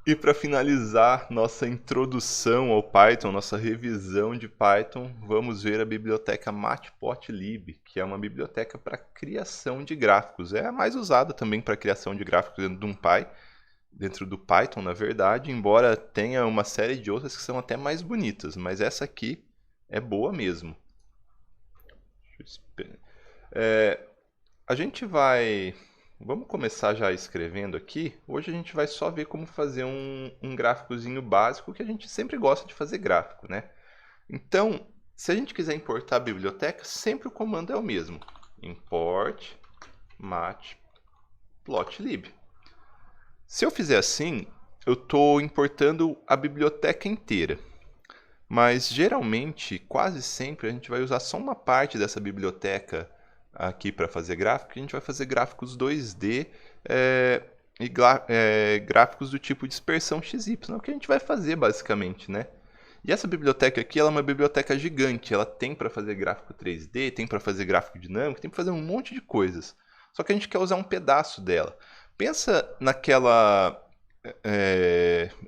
E para finalizar nossa introdução ao Python, nossa revisão de Python, vamos ver a biblioteca Matplotlib, que é uma biblioteca para criação de gráficos. É a mais usada também para criação de gráficos dentro do NumPy, dentro do Python, na verdade, embora tenha uma série de outras que são até mais bonitas, mas essa aqui é boa mesmo. A gente vai... Vamos começar já escrevendo aqui. Hoje a gente vai só ver como fazer um gráficozinho básico, que a gente sempre gosta de fazer gráfico, né? Então, se a gente quiser importar a biblioteca, sempre o comando é o mesmo. Import matplotlib. Se eu fizer assim, eu estou importando a biblioteca inteira. Mas geralmente, quase sempre, a gente vai usar só uma parte dessa biblioteca aqui para fazer gráfico. A gente vai fazer gráficos 2D e gráficos do tipo dispersão XY, é o que a gente vai fazer basicamente, né? E essa biblioteca aqui, ela é uma biblioteca gigante, ela tem para fazer gráfico 3D, tem para fazer gráfico dinâmico, tem para fazer um monte de coisas. Só que a gente quer usar um pedaço dela. Pensa naquela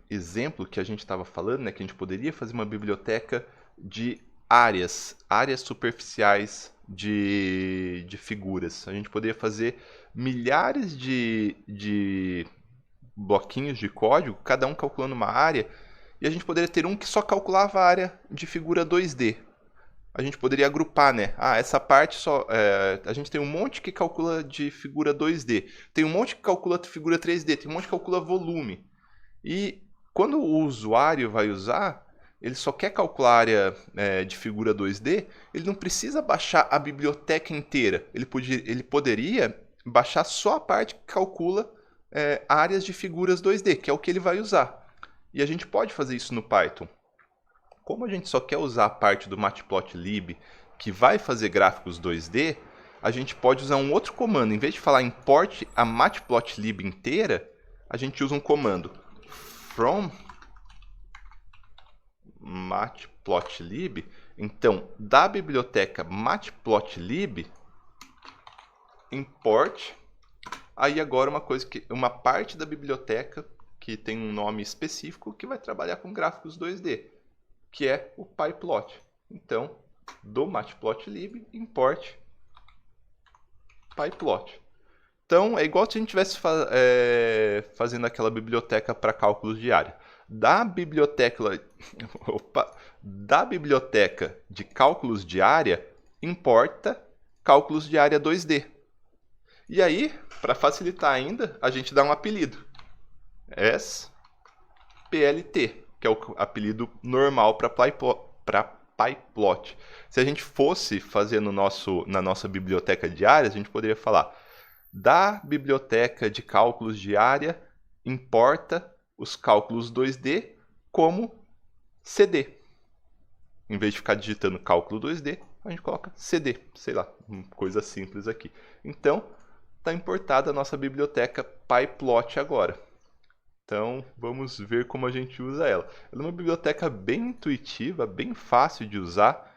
exemplo que a gente estava falando, né, que a gente poderia fazer uma biblioteca de áreas superficiais de figuras. A gente poderia fazer milhares de bloquinhos de código, cada um calculando uma área, e a gente poderia ter um que só calculava a área de figura 2D. A gente poderia agrupar, né? Ah, essa parte só... a gente tem um monte que calcula de figura 2D, tem um monte que calcula de figura 3D, tem um monte que calcula volume. E quando o usuário vai usar, ele só quer calcular a área de figura 2D, ele não precisa baixar a biblioteca inteira. Ele poderia baixar só a parte que calcula áreas de figuras 2D, que é o que ele vai usar. E a gente pode fazer isso no Python. Como a gente só quer usar a parte do Matplotlib que vai fazer gráficos 2D, a gente pode usar um outro comando. Em vez de falar import a Matplotlib inteira, a gente usa um comando from matplotlib. Então, da biblioteca matplotlib, import. Aí agora uma parte da biblioteca que tem um nome específico que vai trabalhar com gráficos 2D, que é o pyplot. Então, do matplotlib, import pyplot. Então, é igual se a gente estivesse fazendo aquela biblioteca para cálculos de área. Da biblioteca de cálculos de área, importa cálculos de área 2D. E aí, para facilitar ainda, a gente dá um apelido. SPLT, que é o apelido normal para pyplot. Se a gente fosse fazer na nossa biblioteca de áreas, a gente poderia falar: da biblioteca de cálculos de área, importa os cálculos 2D como CD. Em vez de ficar digitando cálculo 2D, a gente coloca CD, sei lá, coisa simples aqui. Então, está importada a nossa biblioteca pyplot agora. Então, vamos ver como a gente usa ela. Ela é uma biblioteca bem intuitiva, bem fácil de usar.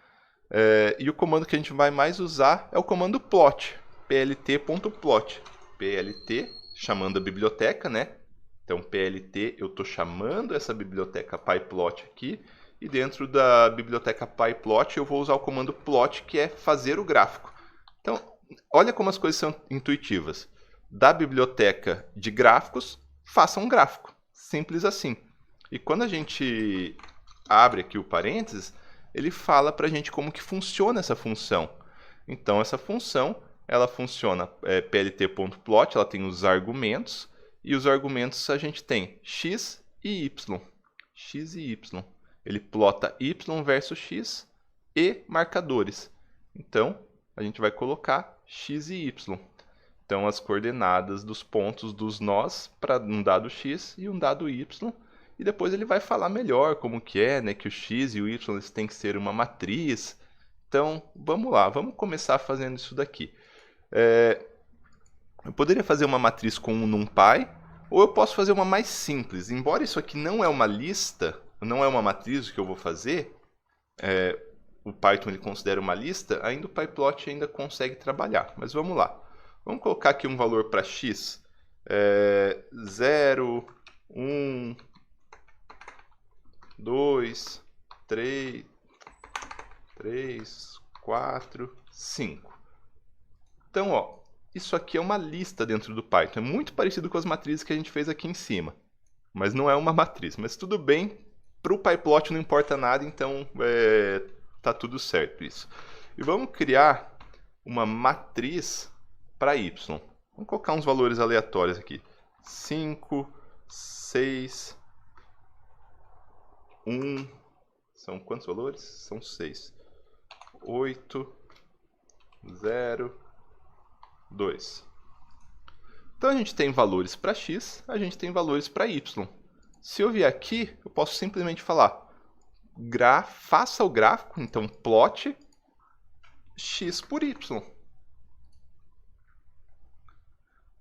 E o comando que a gente vai mais usar é o comando plot. plt.plot. plt, chamando a biblioteca, né? Então, plt, eu estou chamando essa biblioteca pyplot aqui. E dentro da biblioteca pyplot, eu vou usar o comando plot, que é fazer o gráfico. Então, olha como as coisas são intuitivas. Da biblioteca de gráficos, faça um gráfico. Simples assim. E quando a gente abre aqui o parênteses, ele fala para a gente como que funciona essa função. Então, essa função, ela funciona plt.plot, ela tem os argumentos, e os argumentos a gente tem x e y. X e y. Ele plota y versus x e marcadores. Então, a gente vai colocar x e y. Então, as coordenadas dos pontos dos nós para um dado x e um dado y. E depois ele vai falar melhor como que é, né, que o x e o y eles têm que ser uma matriz. Então, vamos lá, vamos começar fazendo isso daqui. Eu poderia fazer uma matriz com um NumPy, ou eu posso fazer uma mais simples. Embora isso aqui não é uma lista, não é uma matriz que eu vou fazer, o Python ele considera uma lista, ainda o pyplot ainda consegue trabalhar. Mas vamos lá. Vamos colocar aqui um valor para x, 0, 1, 2, 3, 4, 5. Então, ó, isso aqui é uma lista dentro do Python. É muito parecido com as matrizes que a gente fez aqui em cima. Mas não é uma matriz. Mas tudo bem, para o PyPlot não importa nada, então tá tudo certo isso. E vamos criar uma matriz para y. Vamos colocar uns valores aleatórios aqui. 5, 6, 1. São quantos valores? São 6. 8, 0, 2. Então a gente tem valores para x, a gente tem valores para y. Se eu vier aqui, eu posso simplesmente falar faça o gráfico, então plot x por y.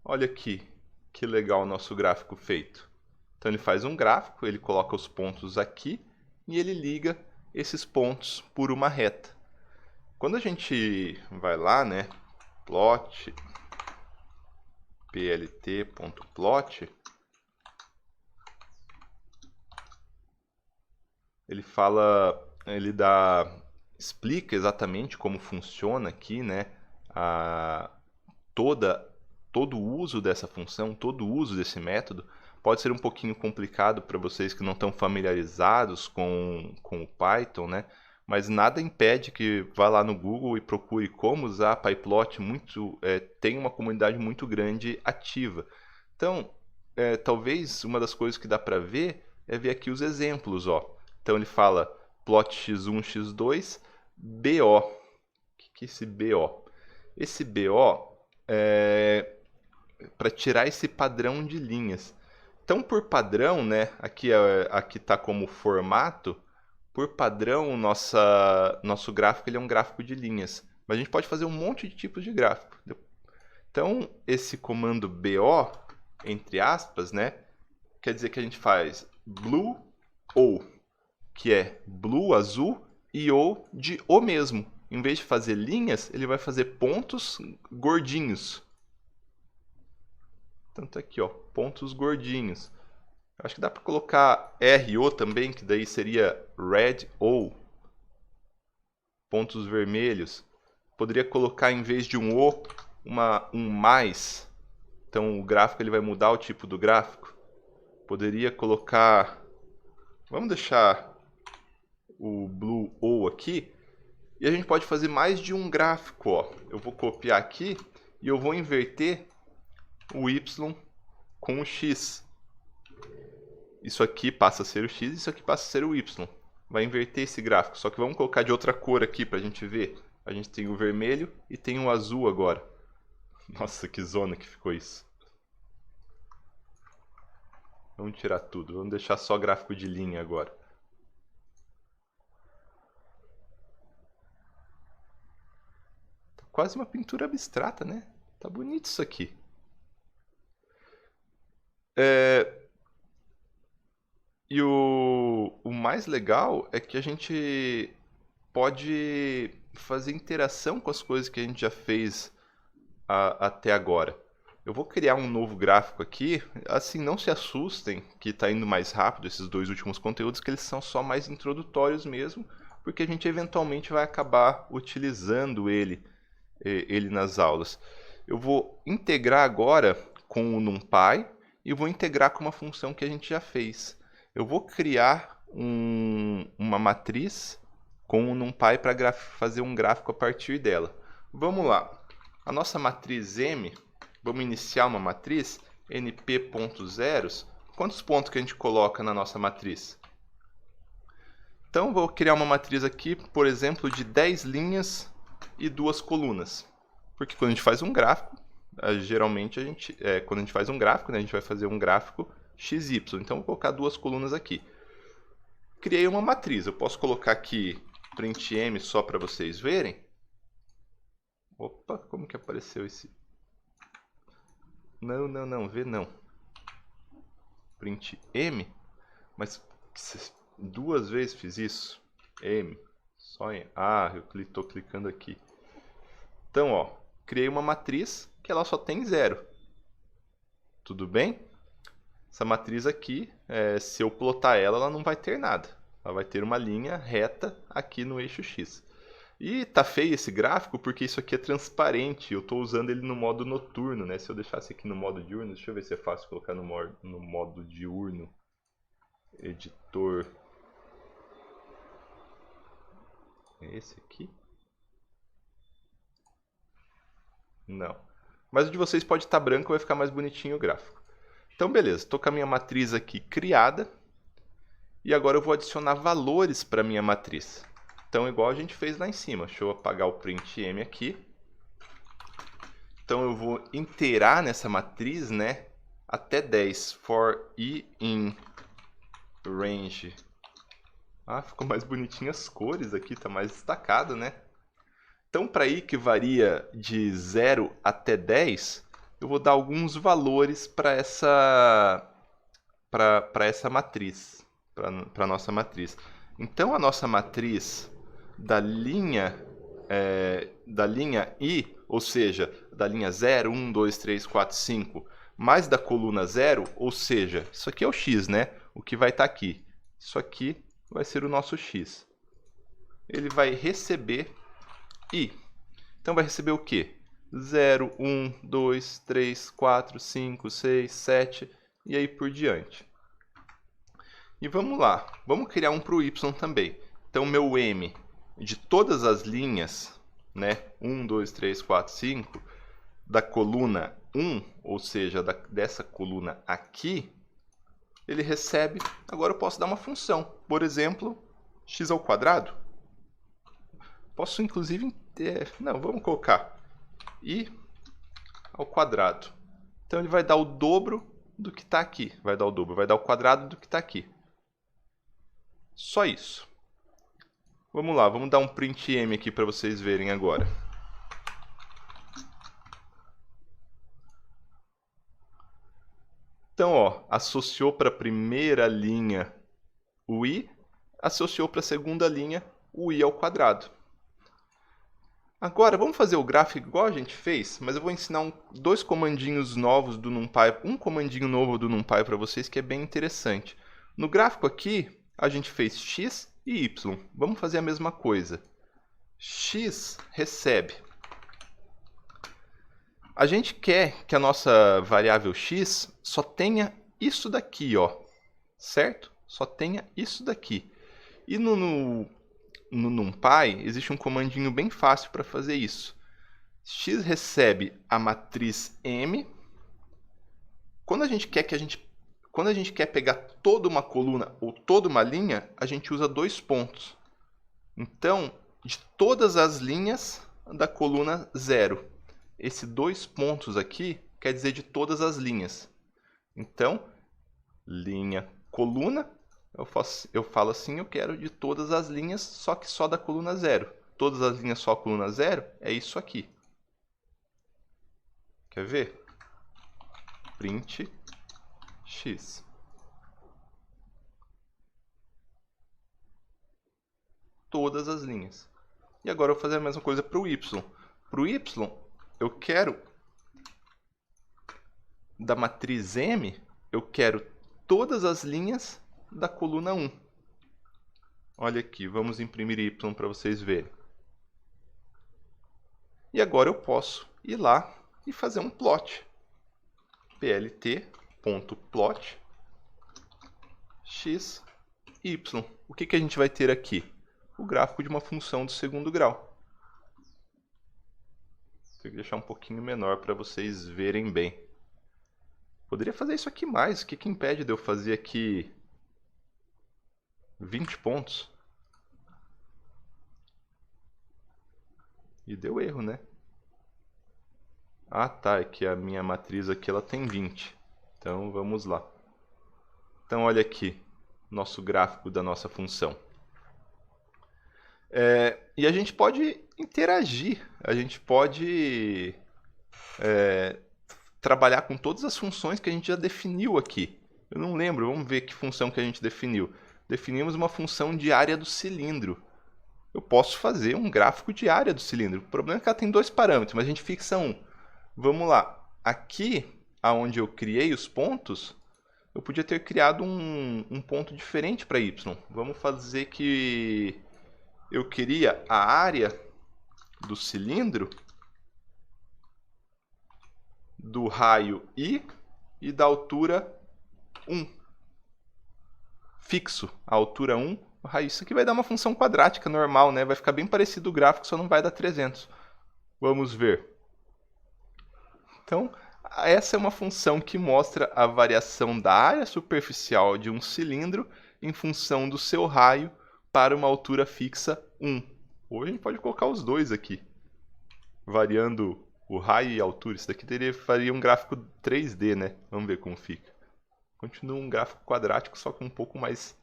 Olha aqui, que legal o nosso gráfico feito. Então ele faz um gráfico, ele coloca os pontos aqui e ele liga esses pontos por uma reta. Quando a gente vai lá, né, plot, plt.plot, ele explica exatamente como funciona aqui, né, todo o uso dessa função, todo o uso desse método. Pode ser um pouquinho complicado para vocês que não estão familiarizados com o Python, né? Mas nada impede que vá lá no Google e procure como usar PyPlot. Tem uma comunidade muito grande ativa. Então, talvez uma das coisas que dá para ver é ver aqui os exemplos. Ó. Então ele fala plot x1, x2, BO. O que é esse BO? Esse BO é para tirar esse padrão de linhas. Então, por padrão, né, aqui está como formato, por padrão, nosso gráfico ele é um gráfico de linhas. Mas a gente pode fazer um monte de tipos de gráfico. Então, esse comando BO, entre aspas, né, quer dizer que a gente faz blue ou, que é blue, azul, e ou de o mesmo. Em vez de fazer linhas, ele vai fazer pontos gordinhos. Então tá aqui, ó, pontos gordinhos. Acho que dá para colocar RO também, que daí seria red ou pontos vermelhos. Poderia colocar em vez de um O, um mais. Então o gráfico ele vai mudar o tipo do gráfico. Poderia colocar, vamos deixar o blue ou aqui. E a gente pode fazer mais de um gráfico, ó. Eu vou copiar aqui e eu vou inverter o y com o x. Isso aqui passa a ser o x, isso aqui passa a ser o y. Vai inverter esse gráfico, só que vamos colocar de outra cor aqui para a gente ver. A gente tem o vermelho e tem o azul agora. Nossa, que zona que ficou isso. Vamos tirar tudo, vamos deixar só gráfico de linha agora. Tá quase uma pintura abstrata, né? Tá bonito isso aqui. E o mais legal é que a gente pode fazer interação com as coisas que a gente já fez até agora. Eu vou criar um novo gráfico aqui. Assim, não se assustem que está indo mais rápido esses dois últimos conteúdos, que eles são só mais introdutórios mesmo, porque a gente eventualmente vai acabar utilizando ele nas aulas. Eu vou integrar agora com o NumPy e vou integrar com uma função que a gente já fez. Eu vou criar uma matriz com o NumPy para fazer um gráfico a partir dela. Vamos lá. A nossa matriz M, vamos iniciar uma matriz, np.zeros. Quantos pontos que a gente coloca na nossa matriz? Então, vou criar uma matriz aqui, por exemplo, de 10 linhas e 2 colunas. Porque quando a gente faz um gráfico, geralmente quando a gente faz um gráfico, né, a gente vai fazer um gráfico XY. Então, vou colocar 2 colunas aqui. Criei uma matriz. Eu posso colocar aqui printm só para vocês verem. Opa, como que apareceu esse... Não, V não. Printm? Mas 2 vezes fiz isso. M. Só em... eu estou clicando aqui. Então, ó, criei uma matriz que ela só tem 0. Tudo bem? Essa matriz aqui, se eu plotar ela não vai ter nada. Ela vai ter uma linha reta aqui no eixo X. E tá feio esse gráfico porque isso aqui é transparente. Eu estou usando ele no modo noturno, né? Se eu deixasse aqui no modo diurno, deixa eu ver se é fácil colocar no modo diurno. Editor. É esse aqui? Não. Mas o de vocês pode estar branco, vai ficar mais bonitinho o gráfico. Então, beleza. Estou com a minha matriz aqui criada. E agora eu vou adicionar valores para a minha matriz. Então, igual a gente fez lá em cima. Deixa eu apagar o print m aqui. Então, eu vou iterar nessa matriz, né, até 10. For i in range. Ah, ficou mais bonitinho as cores aqui, tá mais destacado, né? Então, para i que varia de 0 até 10, eu vou dar alguns valores para essa matriz, para a nossa matriz. Então, a nossa matriz da linha i, ou seja, da linha 0, 1, 2, 3, 4, 5, mais da coluna 0, ou seja, isso aqui é o x, né? O que vai estar aqui. Isso aqui vai ser o nosso x. Ele vai receber i. Então, vai receber o quê? 0, 1, 2, 3, 4, 5, 6, 7 e aí por diante. E vamos lá. Vamos criar um para o y também. Então, meu m de todas as linhas, né? 1, 2, 3, 4, 5, da coluna 1, ou seja, dessa coluna aqui, ele recebe. Agora eu posso dar uma função. Por exemplo, x ao quadrado. Posso, inclusive, não, vamos colocar i ao quadrado. Então, ele vai dar o dobro do que está aqui. Vai dar o quadrado do que está aqui. Só isso. Vamos lá, vamos dar um print m aqui para vocês verem agora. Então, ó, associou para a primeira linha o i, associou para a segunda linha o i ao quadrado. Agora, vamos fazer o gráfico igual a gente fez, mas eu vou ensinar dois comandinhos novos do NumPy, um comandinho novo do NumPy para vocês que é bem interessante. No gráfico aqui, a gente fez x e y. Vamos fazer a mesma coisa. X recebe. A gente quer que a nossa variável x só tenha isso daqui, ó, certo? Só tenha isso daqui. E no NumPy existe um comandinho bem fácil para fazer isso. X recebe a matriz M. Quando a gente quer pegar toda uma coluna ou toda uma linha, a gente usa dois pontos. Então, de todas as linhas da coluna 0. Esse dois pontos aqui quer dizer de todas as linhas. Então, linha, coluna, eu falo assim, eu quero de todas as linhas, só que só da coluna 0. Todas as linhas só coluna 0 é isso aqui. Quer ver? Print x. Todas as linhas. E agora eu vou fazer a mesma coisa para o y. Para o y, eu quero, da matriz M, eu quero todas as linhas da coluna 1. Olha aqui, vamos imprimir y para vocês verem. E agora eu posso ir lá e fazer um plot. plt.plot x, y. O que a gente vai ter aqui? O gráfico de uma função do segundo grau. Tenho que deixar um pouquinho menor para vocês verem bem. Poderia fazer isso aqui mais. O que impede de eu fazer aqui 20 pontos? E deu erro, né? Ah, tá. É que a minha matriz aqui ela tem 20. Então, vamos lá. Então, olha aqui. Nosso gráfico da nossa função. E a gente pode interagir. A gente pode trabalhar com todas as funções que a gente já definiu aqui. Eu não lembro. Vamos ver que função que a gente definiu. Definimos uma função de área do cilindro. Eu posso fazer um gráfico de área do cilindro. O problema é que ela tem dois parâmetros, mas a gente fixa um. Vamos lá. Aqui, onde eu criei os pontos, eu podia ter criado um ponto diferente para y. Vamos fazer que eu queria a área do cilindro, do raio I e da altura 1. Fixo, a altura 1, o raio. Isso aqui vai dar uma função quadrática normal, né? Vai ficar bem parecido o gráfico, só não vai dar 300. Vamos ver. Então, essa é uma função que mostra a variação da área superficial de um cilindro em função do seu raio para uma altura fixa 1. Ou a gente pode colocar os dois aqui, variando o raio e a altura. Isso daqui faria um gráfico 3D, né? Vamos ver como fica. Continua um gráfico quadrático, só que um pouco mais,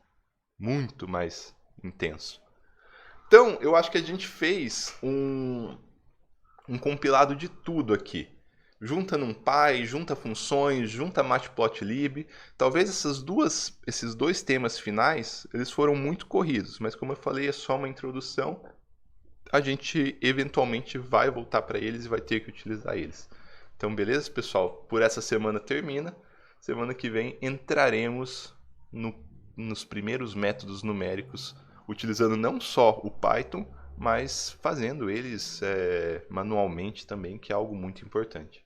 muito mais intenso. Então, eu acho que a gente fez um compilado de tudo aqui. Junta NumPy, junta funções, junta Matplotlib. Talvez esses dois temas finais, eles foram muito corridos, mas como eu falei, é só uma introdução. A gente eventualmente vai voltar para eles e vai ter que utilizar eles. Então, beleza, pessoal? Por essa semana termina. Semana que vem entraremos nos primeiros métodos numéricos, utilizando não só o Python, mas fazendo eles manualmente também, que é algo muito importante.